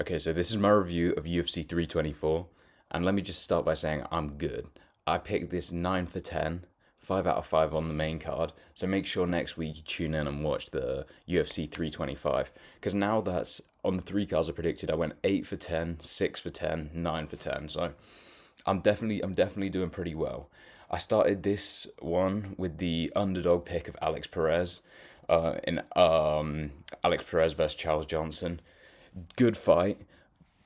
Okay, so this is my review of UFC 324, and let me just start by saying I'm good. I picked this 9 for 10, 5 out of 5 on the main card, so make sure next week you tune in and watch the UFC 325, because now that's on the 3 cards I predicted, I went 8 for 10, 6 for 10, 9 for 10, so I'm definitely doing pretty well. I started this one with the underdog pick of Alex Perez, in Alex Perez versus Charles Johnson. Good fight.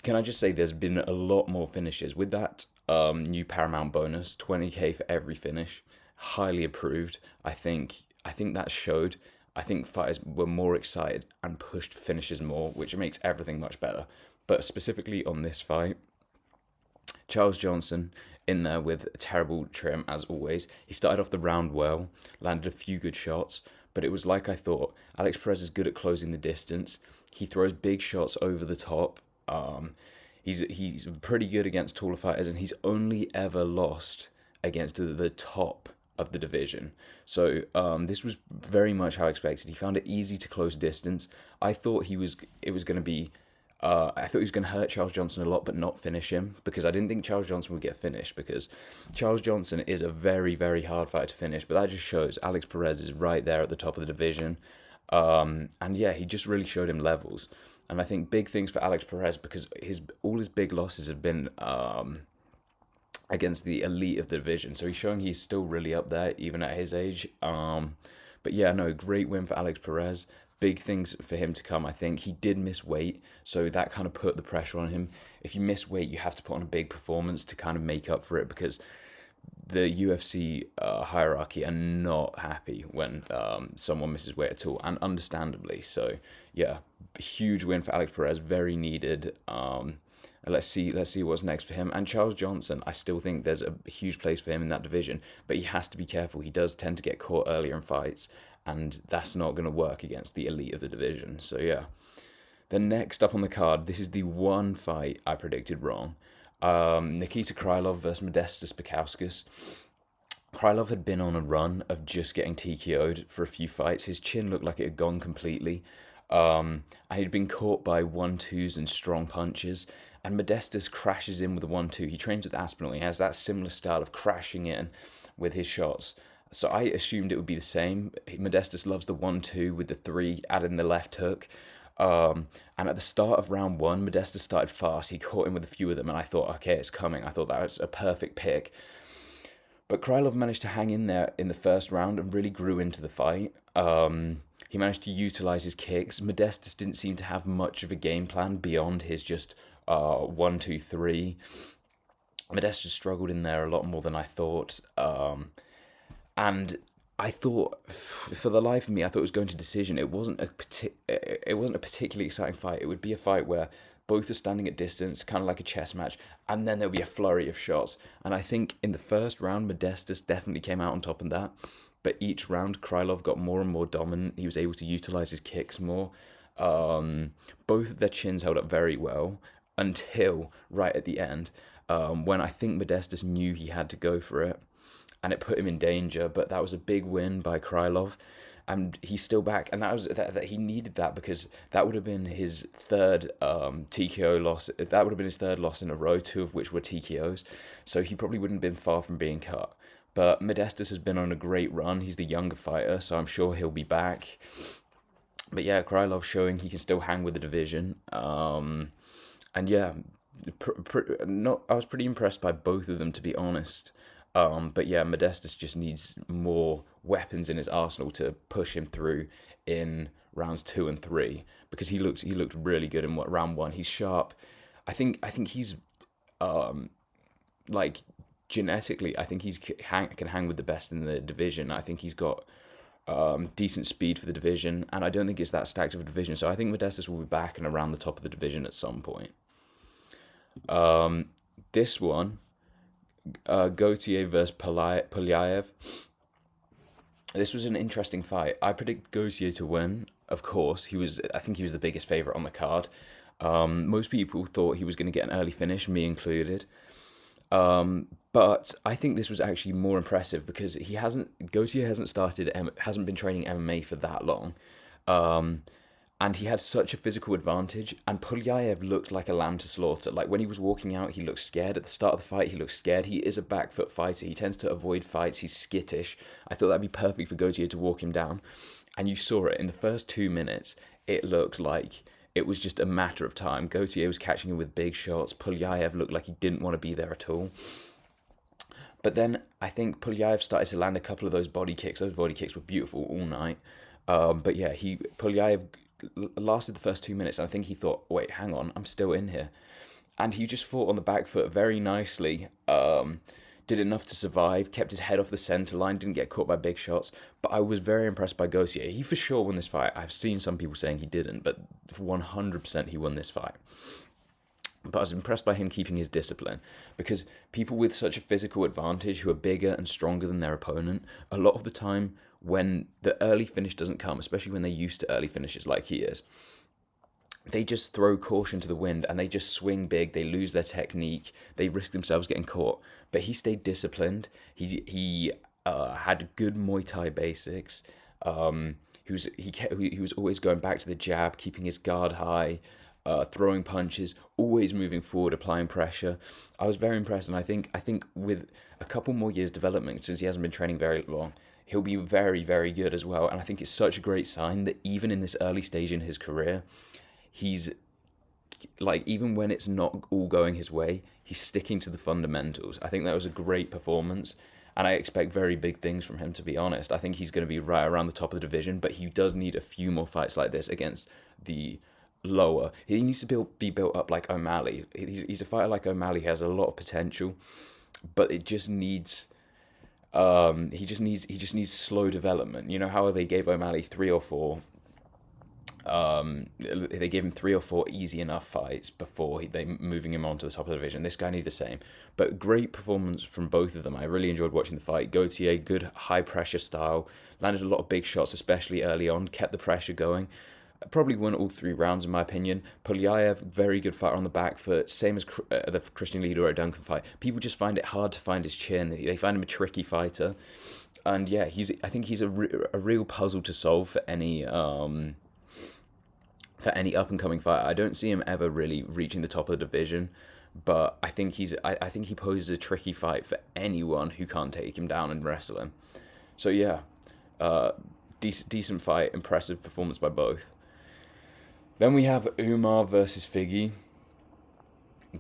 Can I just say there's been a lot more finishes with that new paramount bonus, 20K for every finish. Highly approved. I think that showed. I think fighters were more excited and pushed finishes more, which makes everything much better. But specifically on this fight, Charles Johnson in there with a terrible trim as always. He started off the round well, landed a few good shots, but it was like I thought. Alex Perez is good at closing the distance. He throws big shots over the top. He's pretty good against taller fighters, and he's only ever lost against the top of the division. So this was very much how I expected. He found it easy to close distance. I thought it was going to be I thought he was going to hurt Charles Johnson a lot, but not finish him because I didn't think Charles Johnson would get finished because Charles Johnson is a very, very hard fighter to finish. But that just shows Alex Perez is right there at the top of the division. And yeah, he just really showed him levels. And I think big things for Alex Perez because all his big losses have been against the elite of the division. So he's showing he's still really up there, even at his age. But yeah, no, great win for Alex Perez. Big things for him to come. I think he did miss weight, so that kind of put the pressure on him. If you miss weight, you have to put on a big performance to kind of make up for it because the UFC hierarchy are not happy when someone misses weight at all, and understandably. So yeah, huge win for Alex Perez, very needed. Let's see what's next for him. And Charles Johnson, I still think there's a huge place for him in that division, but he has to be careful. He does tend to get caught earlier in fights, and that's not going to work against the elite of the division. So yeah. Then next up on the card, this is the one fight I predicted wrong. Nikita Krylov versus Modestas Bukauskas. Krylov had been on a run of just getting TKO'd for a few fights. His chin looked like it had gone completely. And he'd been caught by 1-2s and strong punches. And Modestas crashes in with a 1-2. He trains with Aspinall. He has that similar style of crashing in with his shots. So I assumed it would be the same. Modestas loves the 1-2 with the 3, adding the left hook. And at the start of round 1, Modestas started fast. He caught him with a few of them, and I thought, okay, it's coming. I thought that was a perfect pick. But Krylov managed to hang in there in the first round and really grew into the fight. He managed to utilize his kicks. Modestas didn't seem to have much of a game plan beyond his just 1, 2, 3. Modestas struggled in there a lot more than I thought. And I thought, for the life of me, I thought it was going to decision. It wasn't a particularly exciting fight. It would be a fight where both are standing at distance, kind of like a chess match, and then there'll be a flurry of shots. And I think in the first round, Modestas definitely came out on top of that. But each round, Krylov got more and more dominant. He was able to utilize his kicks more. Both of their chins held up very well until right at the end, when I think Modestas knew he had to go for it and it put him in danger. But that was a big win by Krylov, and he's still back. And that he needed that because that would have been his third TKO loss. That would have been his third loss in a row, 2 of which were TKOs. So he probably wouldn't have been far from being cut. But Modestas has been on a great run. He's the younger fighter, so I'm sure he'll be back. But yeah, Krylov showing he can still hang with the division. And yeah, not I was pretty impressed by both of them, to be honest. But yeah, Modestas just needs more weapons in his arsenal to push him through in rounds 2 and 3 because he looked really good in round 1. He's sharp. I think he's like genetically. I think can hang with the best in the division. I think he's got decent speed for the division, and I don't think it's that stacked of a division. So I think Modestas will be back and around the top of the division at some point. This one, Gautier versus Polyaev. This was an interesting fight. I predict Gautier to win. Of course, I think he was the biggest favorite on the card. Most people thought he was going to get an early finish, me included. But I think this was actually more impressive because Gautier hasn't been training MMA for that long. and he had such a physical advantage. And Pulyaev looked like a lamb to slaughter. Like when he was walking out, he looked scared. At the start of the fight, he looked scared. He is a back foot fighter. He tends to avoid fights. He's skittish. I thought that'd be perfect for Gauthier to walk him down. And you saw it in the first 2 minutes. It looked like it was just a matter of time. Gauthier was catching him with big shots. Pulyaev looked like he didn't want to be there at all. But then I think Pulyaev started to land a couple of those body kicks. Those body kicks were beautiful all night. But yeah, Pulyaev lasted the first 2 minutes, and I think he thought, wait, hang on, I'm still in here. And he just fought on the back foot very nicely, did enough to survive, kept his head off the center line, didn't get caught by big shots. But I was very impressed by Gauthier. He for sure won this fight. I've seen some people saying he didn't, but 100% he won this fight. But I was impressed by him keeping his discipline, because people with such a physical advantage who are bigger and stronger than their opponent, a lot of the time when the early finish doesn't come, especially when they're used to early finishes like he is, they just throw caution to the wind and they just swing big. They lose their technique. They risk themselves getting caught. But he stayed disciplined. He had good Muay Thai basics. He was always going back to the jab, keeping his guard high, throwing punches, always moving forward, applying pressure. I was very impressed, and I think with a couple more years development, since he hasn't been training very long, he'll be very, very good as well. And I think it's such a great sign that even in this early stage in his career, he's like, even when it's not all going his way, he's sticking to the fundamentals. I think that was a great performance, and I expect very big things from him, to be honest. I think he's going to be right around the top of the division, but he does need a few more fights like this against the lower. He needs to be built up like O'Malley. He's a fighter like O'Malley. He has a lot of potential, but it just needs he just needs slow development. You know how they gave O'Malley 3 or 4 they gave him 3 or 4 easy enough fights before they moving him on to the top of the division. This guy needs the same. But great performance from both of them. I really enjoyed watching the fight. Gauthier, good high pressure style, landed a lot of big shots, especially early on, kept the pressure going. Probably won all 3 rounds, in my opinion. Pulyaev, very good fighter on the back foot, same as the Christian Leader Duncan fight. People just find it hard to find his chin. They find him a tricky fighter. And yeah, I think he's a real puzzle to solve for any up-and-coming fighter. I don't see him ever really reaching the top of the division, but I think I think he poses a tricky fight for anyone who can't take him down and wrestle him. So yeah, decent fight, impressive performance by both. Then we have Umar versus Figgy.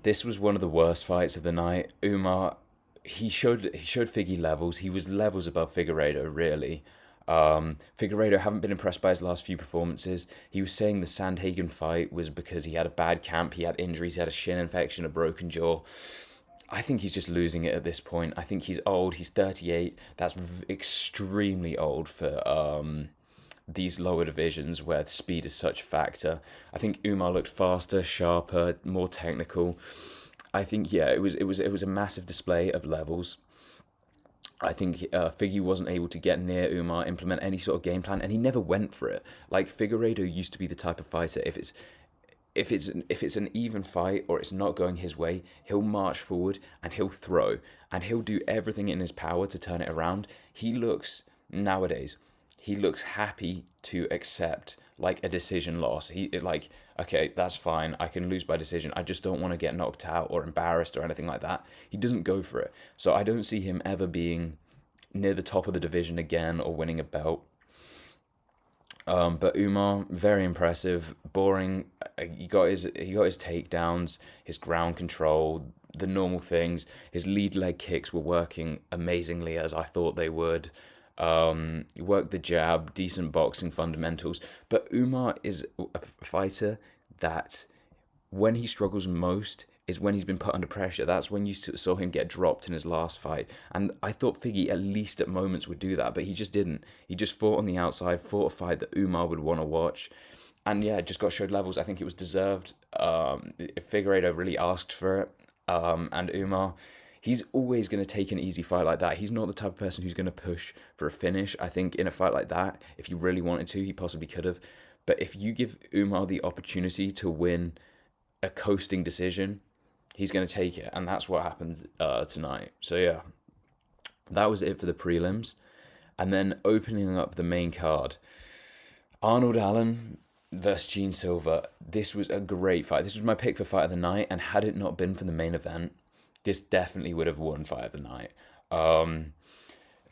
This was one of the worst fights of the night. Umar, he showed Figgy levels. He was levels above Figueiredo, really. Figueiredo haven't been impressed by his last few performances. He was saying the Sandhagen fight was because he had a bad camp, he had injuries, he had a shin infection, a broken jaw. I think he's just losing it at this point. I think he's old. He's 38. That's extremely old for these lower divisions where speed is such a factor. I think Umar looked faster, sharper, more technical. I think, yeah, it was a massive display of levels. I think Figgy wasn't able to get near Umar, implement any sort of game plan, and he never went for it. Like Figueiredo used to be the type of fighter, if it's an even fight or it's not going his way, he'll march forward and he'll throw and he'll do everything in his power to turn it around. Nowadays, he looks happy to accept like a decision loss. Okay, that's fine. I can lose by decision. I just don't want to get knocked out or embarrassed or anything like that. He doesn't go for it. So I don't see him ever being near the top of the division again or winning a belt. But Umar, very impressive, boring. He got his takedowns, his ground control, the normal things. His lead leg kicks were working amazingly, as I thought they would. He worked the jab, decent boxing fundamentals. But Umar is a fighter that, when he struggles most, is when he's been put under pressure. That's when you saw him get dropped in his last fight. And I thought Figgy, at least at moments, would do that, but he just didn't. He just fought on the outside, fought a fight that Umar would want to watch. And yeah, just got showed levels. I think it was deserved. Figueiredo really asked for it. And Umar, he's always going to take an easy fight like that. He's not the type of person who's going to push for a finish. I think in a fight like that, if he really wanted to, he possibly could have. But if you give Umar the opportunity to win a coasting decision, he's going to take it. And that's what happened tonight. So yeah, that was it for the prelims. And then opening up the main card, Arnold Allen versus Gene Silver. This was a great fight. This was my pick for fight of the night, and had it not been for the main event, this definitely would have won fight of the night.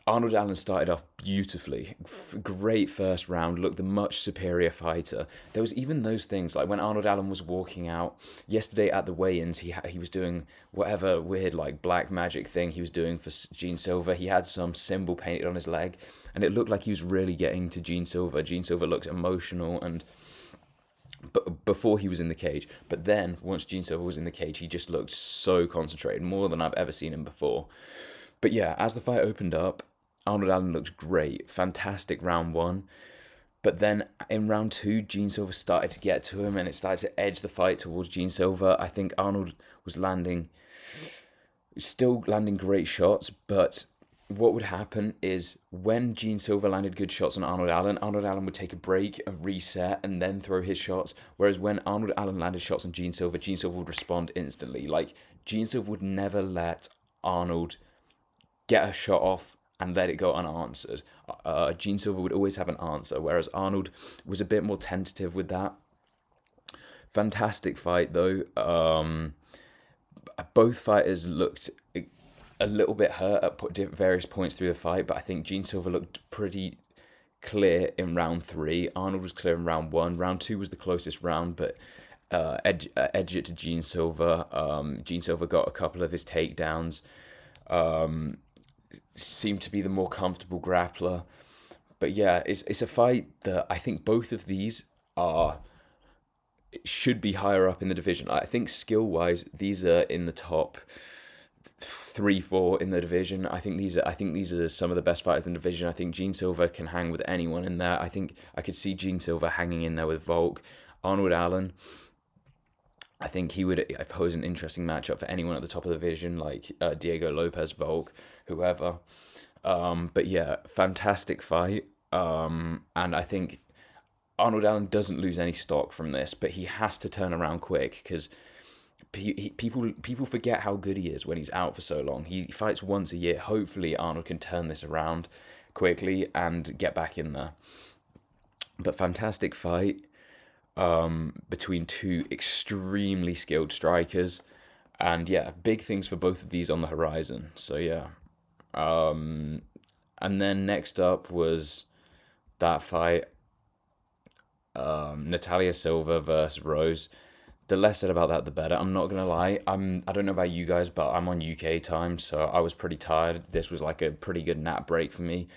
Arnold Allen started off beautifully. Great first round, looked the much superior fighter. There was even those things, like when Arnold Allen was walking out yesterday at the weigh-ins, he was doing whatever weird like black magic thing he was doing for Gene Silver. He had some symbol painted on his leg, and it looked like he was really getting to Gene Silver. Gene Silver looked emotional and before he was in the cage. But then once Gene Silver was in the cage, he just looked so concentrated, more than I've ever seen him before. But yeah, as the fight opened up, Arnold Allen looked great. Fantastic round one. But then in round two, Gene Silver started to get to him, and it started to edge the fight towards Gene Silver. I think Arnold was still landing great shots, but what would happen is when Gene Silver landed good shots on Arnold Allen would take a break, a reset, and then throw his shots. Whereas when Arnold Allen landed shots on Gene Silver would respond instantly. Like, Gene Silver would never let Arnold get a shot off and let it go unanswered. Gene Silver would always have an answer, whereas Arnold was a bit more tentative with that. Fantastic fight, though. Both fighters looked a little bit hurt at various points through the fight, but I think Gene Silver looked pretty clear in round 3. Arnold was clear in round 1. Round 2 was the closest round, but edged it to Gene Silver. Gene Silver got a couple of his takedowns. Seemed to be the more comfortable grappler. But yeah, it's a fight that I think both of these should be higher up in the division. I think skill-wise, these are in the top 3-4 in the division. I think these are some of the best fighters in the division. I think Gene Silver can hang with anyone in there. I think I could see Gene Silver hanging in there with Volk. Arnold Allen, I think he would pose an interesting matchup for anyone at the top of the division, like Diego Lopez, Volk, whoever. But yeah, fantastic fight. And I think Arnold Allen doesn't lose any stock from this, but he has to turn around quick, because people forget how good he is when he's out for so long. He fights once a year. Hopefully Arnold can turn this around quickly and get back in there. But fantastic fight between two extremely skilled strikers. And yeah, big things for both of these on the horizon. So yeah. And then next up was that fight, Natalia Silva versus Rose. The less said about that, the better. I'm not gonna lie. I don't know about you guys, but I'm on UK time, so I was pretty tired. This was like a pretty good nap break for me.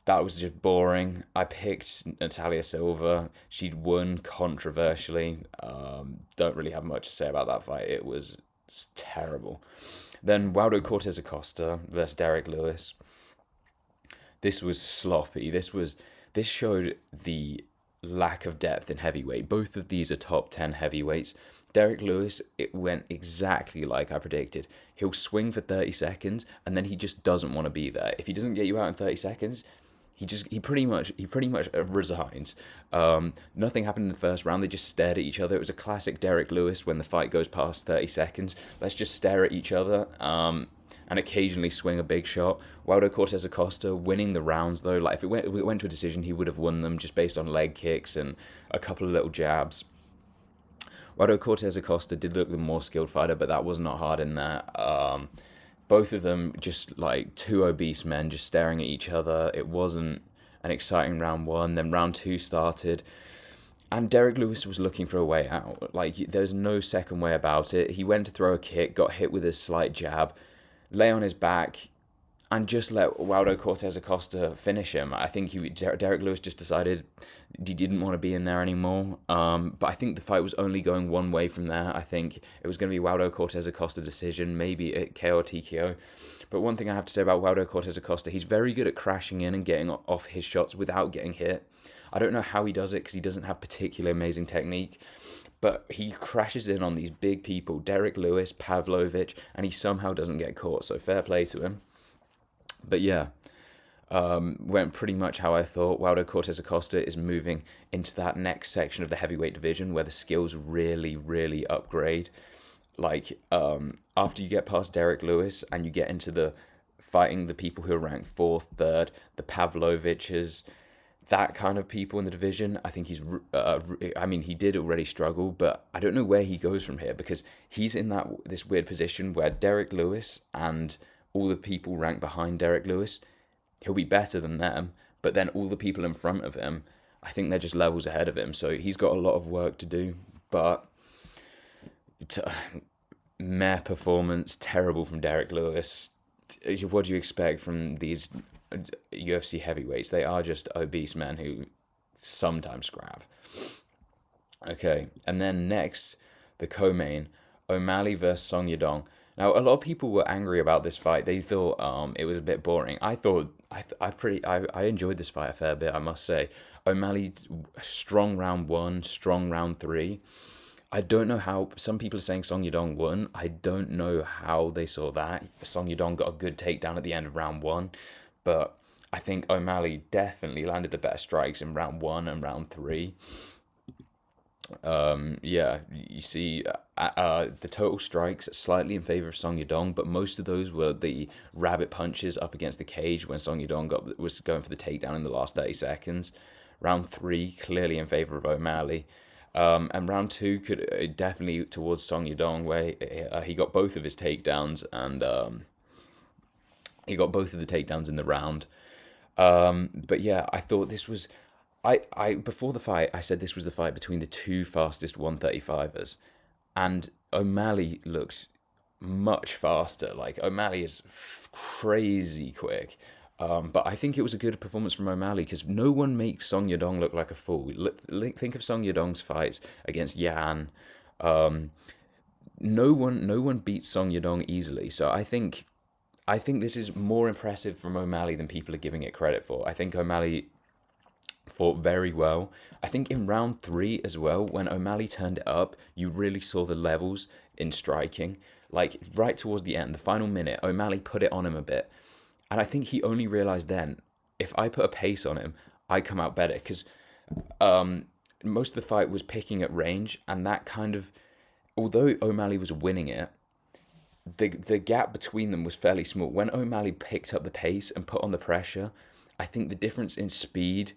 That was just boring. I picked Natalia Silva. She'd won controversially. Don't really have much to say about that fight. It was terrible. Then Waldo Cortez Acosta versus Derek Lewis. This was sloppy. This showed the lack of depth in heavyweight. Both of these are top 10 heavyweights. Derek Lewis, it went exactly like I predicted. He'll swing for 30 seconds and then he just doesn't want to be there. If he doesn't get you out in 30 seconds, he pretty much resigns. Nothing happened in the first round. They just stared at each other. It was a classic Derek Lewis when the fight goes past 30 seconds. Let's just stare at each other. And occasionally swing a big shot. Waldo Cortez Acosta winning the rounds, though. Like, if it went to a decision, he would have won them just based on leg kicks and a couple of little jabs. Waldo Cortez Acosta did look the more skilled fighter, but that was not hard in there. Both of them just like two obese men just staring at each other. It wasn't an exciting round 1. Then round 2 started. And Derek Lewis was looking for a way out. Like, there's no second way about it. He went to throw a kick, got hit with a slight jab, lay on his back, and just let Waldo Cortez Acosta finish him. I think Derek Lewis just decided he didn't want to be in there anymore. But I think the fight was only going one way from there. I think it was going to be Waldo Cortez Acosta decision, maybe a KO or TKO. But one thing I have to say about Waldo Cortez Acosta, he's very good at crashing in and getting off his shots without getting hit. I don't know how he does it, because he doesn't have particularly amazing technique. But he crashes in on these big people, Derek Lewis, Pavlovich, and he somehow doesn't get caught. So fair play to him. But yeah, went pretty much how I thought. Waldo Cortez Acosta is moving into that next section of the heavyweight division where the skills really, really upgrade. Like, after you get past Derek Lewis and you get into the fighting the people who are ranked 4th, 3rd, the Pavloviches, that kind of people in the division. I think I mean, he did already struggle, but I don't know where he goes from here, because he's in this weird position where Derek Lewis and all the people ranked behind Derek Lewis, he'll be better than them, but then all the people in front of him, I think they're just levels ahead of him. So he's got a lot of work to do, but meh performance, terrible from Derek Lewis. What do you expect from these UFC heavyweights? They are just obese men who sometimes scrap. Okay, and then next, the co-main, O'Malley versus Song Yadong. Now, a lot of people were angry about this fight. They thought it was a bit boring. I thought I enjoyed this fight a fair bit, I must say. O'Malley, strong round 1, strong round 3. I don't know how, some people are saying Song Yadong won. I don't know how they saw that. Song Yadong got a good takedown at the end of round 1, but I think O'Malley definitely landed the better strikes in round 1 and round 3. Yeah, you see, the total strikes slightly in favor of Song Yadong, but most of those were the rabbit punches up against the cage when Song Yadong was going for the takedown in the last 30 seconds. Round 3 clearly in favor of O'Malley. And round 2 could definitely towards Song Yadong, where he got both of his takedowns, and he got both of the takedowns in the round. But yeah, I thought this was, I before the fight, I said this was the fight between the two fastest 135ers, and O'Malley looks much faster. Like, O'Malley is crazy quick. But I think it was a good performance from O'Malley, because no one makes Song Yadong look like a fool. Think of Song Yadong's fights against Yan. No one beats Song Yadong easily. So I think this is more impressive from O'Malley than people are giving it credit for. I think O'Malley fought very well. I think in round 3 as well, when O'Malley turned it up, you really saw the levels in striking. Like, right towards the end, the final minute, O'Malley put it on him a bit. And I think he only realised then, if I put a pace on him, I come out better. Because most of the fight was picking at range, and that kind of, although O'Malley was winning it, the gap between them was fairly small. When O'Malley picked up the pace and put on the pressure, I think the difference in speed,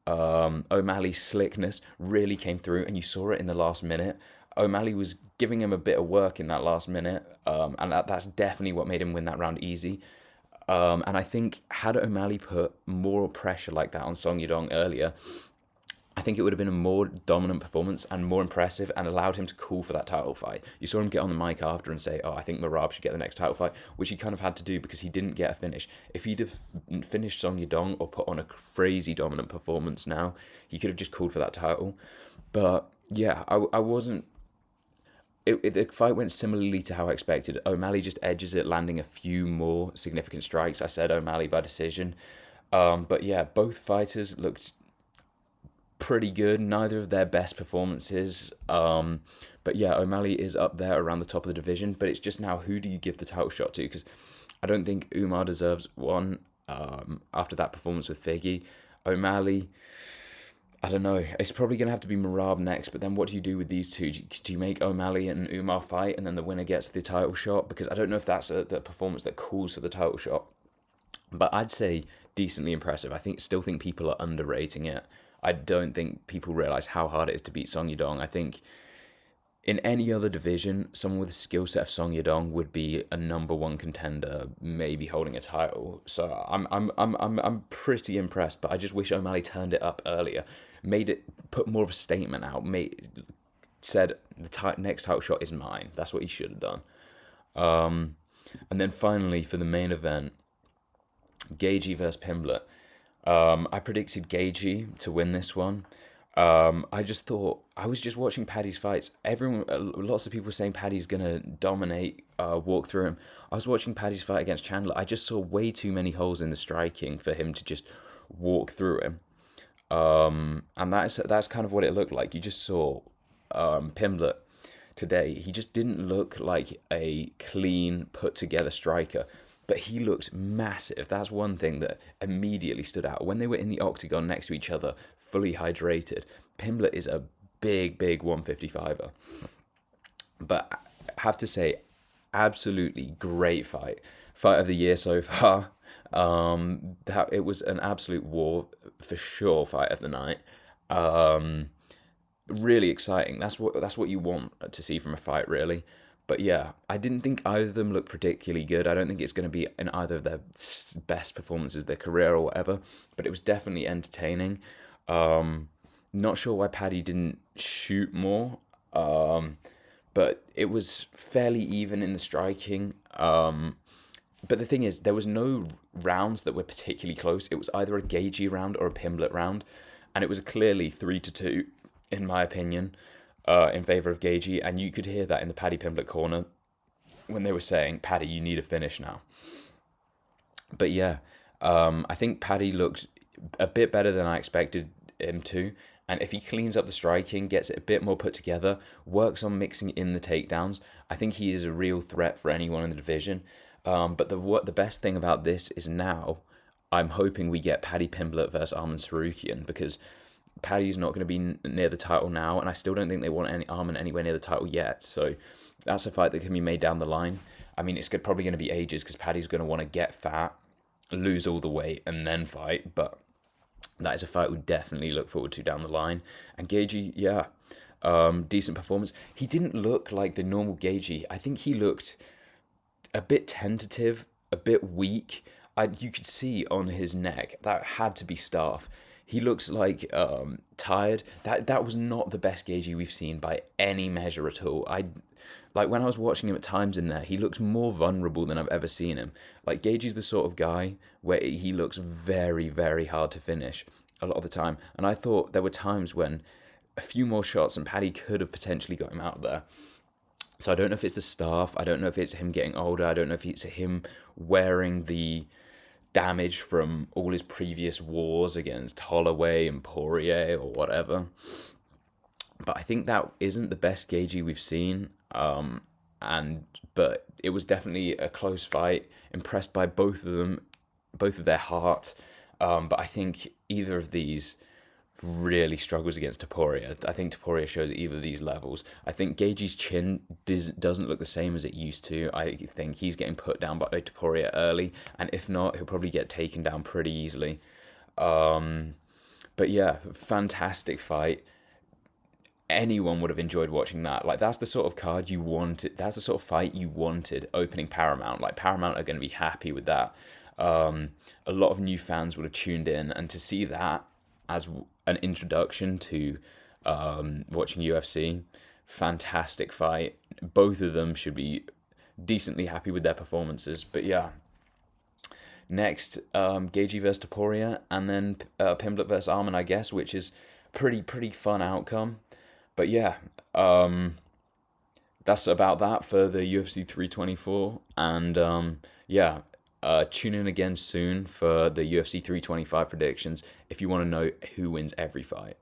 O'Malley's slickness really came through, and you saw it in the last minute. O'Malley was giving him a bit of work in that last minute, and that's definitely what made him win that round easy. And I think had O'Malley put more pressure like that on Song Yadong earlier, I think it would have been a more dominant performance and more impressive, and allowed him to call for that title fight. You saw him get on the mic after and say, I think Merab should get the next title fight, which he kind of had to do because he didn't get a finish. If he'd have finished Song Yadong or put on a crazy dominant performance now, he could have just called for that title. But yeah, I wasn't... The fight went similarly to how I expected. O'Malley just edges it, landing a few more significant strikes. I said O'Malley by decision. But yeah, both fighters looked pretty good. Neither of their best performances. But yeah, O'Malley is up there around the top of the division. But it's just now, who do you give the title shot to? Because I don't think Umar deserves one after that performance with Figgy. O'Malley, I don't know. It's probably going to have to be Merab next, but then what do you do with these two? Do you make O'Malley and Umar fight, and then the winner gets the title shot? Because I don't know if that's the performance that calls for the title shot. But I'd say decently impressive. Still think people are underrating it. I don't think people realise how hard it is to beat Song Yadong. I think in any other division, someone with the skill set of Song Yadong would be a number 1 contender, maybe holding a title. So I'm pretty impressed, but I just wish O'Malley turned it up earlier, put more of a statement out, said the next title shot is mine. That's what he should have done. And then finally, for the main event, Gaethje versus Pimblett. I predicted Gaethje to win this one. I just thought, I was just watching Paddy's fights. Lots of people were saying Paddy's gonna dominate, walk through him. I was watching Paddy's fight against Chandler. I just saw way too many holes in the striking for him to just walk through him. And that's kind of what it looked like. You just saw Pimblett today. He just didn't look like a clean, put together striker. But he looked massive. That's one thing that immediately stood out. When they were in the octagon next to each other, fully hydrated, Pimblett is a big 155er. But I have to say, absolutely great fight of the year so far. That it was an absolute war for sure. Fight of the night. Um, really exciting. That's what you want to see from a fight, really. But yeah, I didn't think either of them looked particularly good. I don't think it's going to be in either of their best performances of their career or whatever. But it was definitely entertaining. Not sure why Paddy didn't shoot more. But it was fairly even in the striking. But the thing is, there was no rounds that were particularly close. It was either a Gagey round or a Pimblett round, and it was clearly 3-2, in my opinion, in favour of Gagey. And you could hear that in the Paddy Pimblett corner when they were saying, "Paddy, you need a finish now." But yeah, I think Paddy looked a bit better than I expected him to. And if he cleans up the striking, gets it a bit more put together, works on mixing in the takedowns, I think he is a real threat for anyone in the division. But the best thing about this is now, I'm hoping we get Paddy Pimblett versus Arman Sarukian, because Paddy's not going to be near the title now, and I still don't think they want Arman anywhere near the title yet. So that's a fight that can be made down the line. I mean, it's probably going to be ages because Paddy's going to want to get fat, lose all the weight, and then fight. But that is a fight we definitely look forward to down the line. And Gagey, yeah, decent performance. He didn't look like the normal Gagey. I think he looked a bit tentative, a bit weak. You could see on his neck that had to be staph. He looks like tired. That was not the best Gagey we've seen by any measure at all. Like when I was watching him at times in there, he looks more vulnerable than I've ever seen him. Like Gagey's the sort of guy where he looks very, very hard to finish a lot of the time. And I thought there were times when a few more shots and Paddy could have potentially got him out there. So I don't know if it's the staph. I don't know if it's him getting older. I don't know if it's him wearing the damage from all his previous wars against Holloway and Poirier or whatever. But I think that isn't the best Gagey we've seen. But it was definitely a close fight. Impressed by both of them, both of their heart. But I think either of these really struggles against Topuria. I think Topuria shows either of these levels. I think Gagey's chin doesn't look the same as it used to. I think he's getting put down by Topuria early, and if not, he'll probably get taken down pretty easily. But yeah, fantastic fight. Anyone would have enjoyed watching that. Like, that's the sort of card you wanted. That's the sort of fight you wanted opening Paramount. Like, Paramount are going to be happy with that. A lot of new fans would have tuned in, and to see that as an introduction to watching UFC, fantastic fight. Both of them should be decently happy with their performances. But yeah, next, Gagey versus Topuria, and then Pimblett versus Arman, I guess, which is pretty fun outcome. But yeah, that's about that for the UFC 324. And yeah, tune in again soon for the UFC 325 predictions if you want to know who wins every fight.